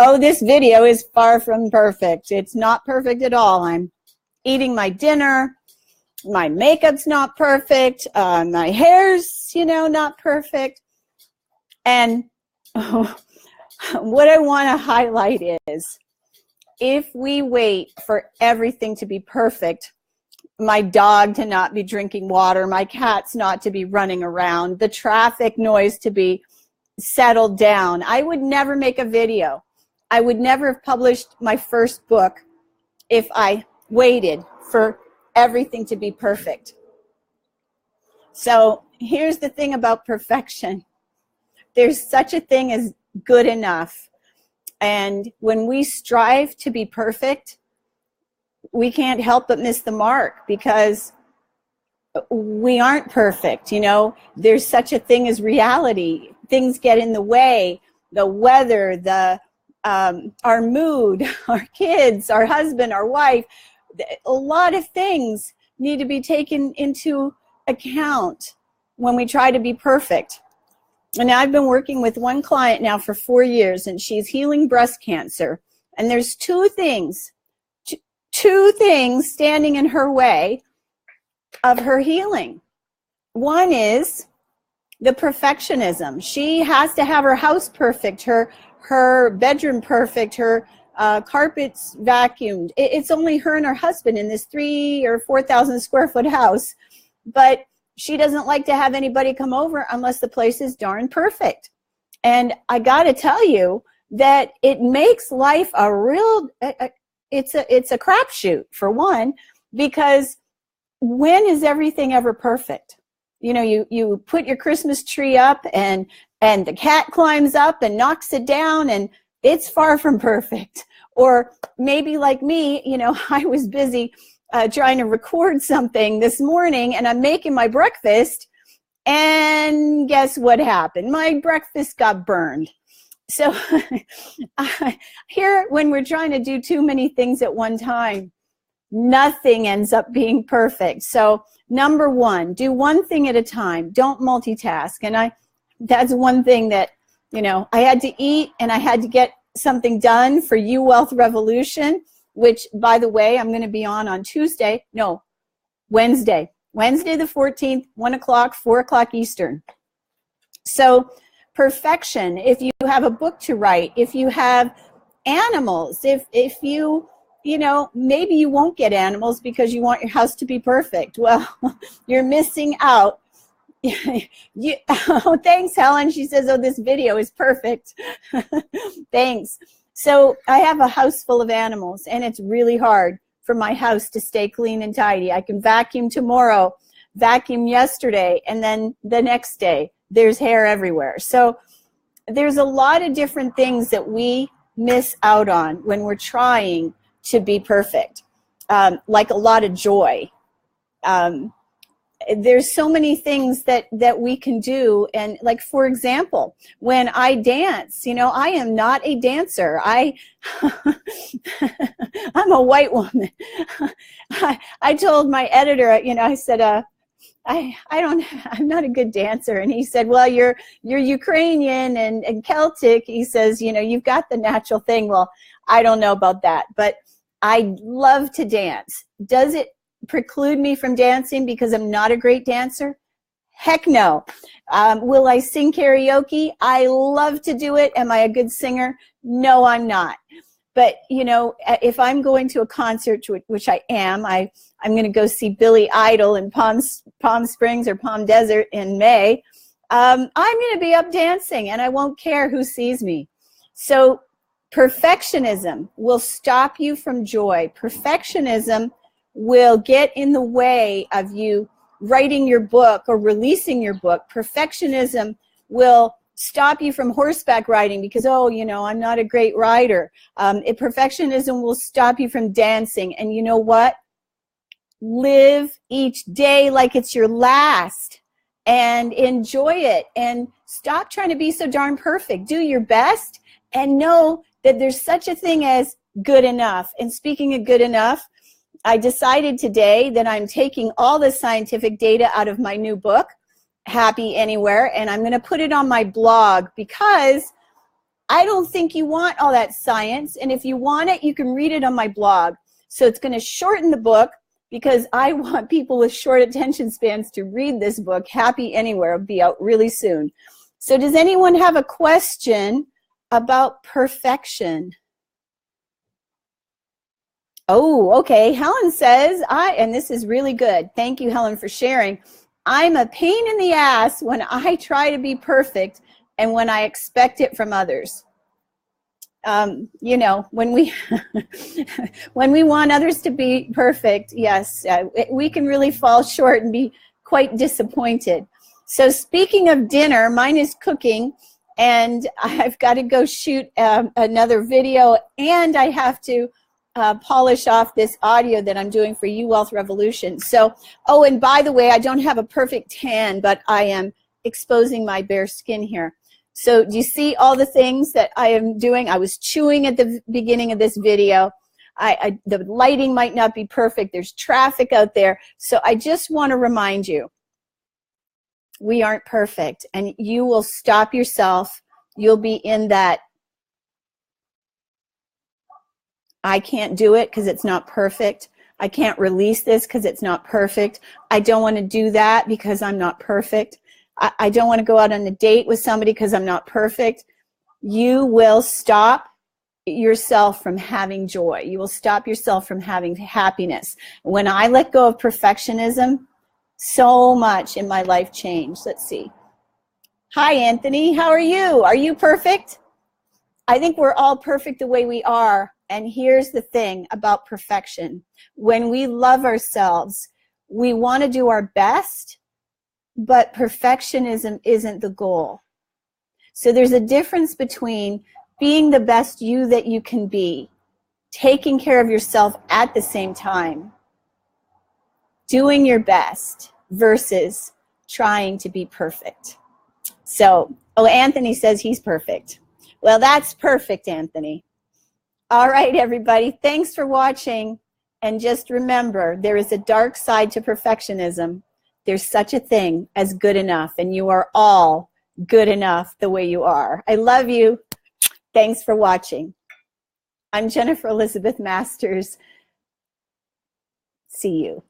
Oh, this video is far from perfect. It's not perfect at all. I'm eating my dinner. My makeup's not perfect. My hair's, not perfect. And what I want to highlight is, if we wait for everything to be perfect, my dog to not be drinking water, my cats not to be running around, the traffic noise to be settled down, I would never make a video. I would never have published my first book if I waited for everything to be perfect. So here's the thing about perfection. There's such a thing as good enough. And when we strive to be perfect, we can't help but miss the mark, because we aren't perfect. There's such a thing as reality. Things get in the way. The weather, our mood, our kids, our husband, our wife, a lot of things need to be taken into account when we try to be perfect. And I've been working with one client now for 4 years, and she's healing breast cancer. And there's two things standing in her way of her healing. One is the perfectionism. She has to have her house perfect, her bedroom perfect, her carpets vacuumed. It's only her and her husband in this 3,000 or 4,000 square foot house, but she doesn't like to have anybody come over unless the place is darn perfect. And I got to tell you that it makes life a real, it's a crapshoot, for one, because when is everything ever perfect? You put your Christmas tree up and the cat climbs up and knocks it down, and it's far from perfect. Or maybe like me, I was busy trying to record something this morning, and I'm making my breakfast, and guess what happened? My breakfast got burned. So here, when we're trying to do too many things at one time, nothing ends up being perfect. So number one, do one thing at a time. Don't multitask. And that's one thing that, I had to eat, and I had to get something done for You Wealth Revolution, which, by the way, I'm going to be on Wednesday the 14th, 1 o'clock, 4 o'clock Eastern. So perfection, if you have a book to write, if you have animals, if you maybe you won't get animals because you want your house to be perfect. Well, you're missing out. Oh, thanks, Helen. She says, oh, this video is perfect. Thanks. So I have a house full of animals, and it's really hard for my house to stay clean and tidy. I can vacuum tomorrow, vacuum yesterday, and then the next day there's hair everywhere. So there's a lot of different things that we miss out on when we're trying to be perfect, like a lot of joy. There's so many things that we can do. And like, for example, when I dance, I am not a dancer. I'm a white woman. I told my editor, I said, I'm not a good dancer. And he said, well, you're Ukrainian and Celtic. He says, you've got the natural thing. Well, I don't know about that, but I love to dance. Does it preclude me from dancing because I'm not a great dancer? Heck no. Will I sing karaoke? I love to do it. Am I a good singer? No, I'm not. But, if I'm going to a concert, which I am, I'm going to go see Billy Idol in Palm Springs or Palm Desert in May. I'm going to be up dancing, and I won't care who sees me. So perfectionism will stop you from joy. Perfectionism will get in the way of you writing your book or releasing your book. Perfectionism will stop you from horseback riding because, I'm not a great rider. Perfectionism will stop you from dancing. And you know what? Live each day like it's your last and enjoy it, and stop trying to be so darn perfect. Do your best and know that there's such a thing as good enough. And speaking of good enough, I decided today that I'm taking all the scientific data out of my new book, Happy Anywhere, and I'm going to put it on my blog, because I don't think you want all that science, and if you want it, you can read it on my blog. So it's going to shorten the book because I want people with short attention spans to read this book. Happy Anywhere will be out really soon. So does anyone have a question about perfection? Oh, okay. Helen says, and this is really good. Thank you, Helen, for sharing. I'm a pain in the ass when I try to be perfect and when I expect it from others. You know, when we when we want others to be perfect, yes, we can really fall short and be quite disappointed. So speaking of dinner, mine is cooking, and I've got to go shoot another video, and I have to polish off this audio that I'm doing for You Wealth Revolution. So, oh, and by the way, I don't have a perfect tan, but I am exposing my bare skin here. So do you see all the things that I am doing? I was chewing at the beginning of this video. The lighting might not be perfect. There's traffic out there. So I just want to remind you, we aren't perfect, and you will stop yourself. You'll be in that, I can't do it because it's not perfect. I can't release this because it's not perfect. I don't want to do that because I'm not perfect. I don't want to go out on a date with somebody because I'm not perfect. You will stop yourself from having joy. You will stop yourself from having happiness. When I let go of perfectionism, so much in my life changed. Let's see. Hi, Anthony. How are you? Are you perfect? I think we're all perfect the way we are. And here's the thing about perfection. When we love ourselves, we want to do our best, but perfectionism isn't the goal. So there's a difference between being the best you that you can be, taking care of yourself at the same time, doing your best versus trying to be perfect. So, oh, Anthony says he's perfect. Well, that's perfect, Anthony. All right, everybody, thanks for watching. And just remember, there is a dark side to perfectionism. There's such a thing as good enough, and you are all good enough the way you are. I love you. Thanks for watching. I'm Jennifer Elizabeth Masters. See you.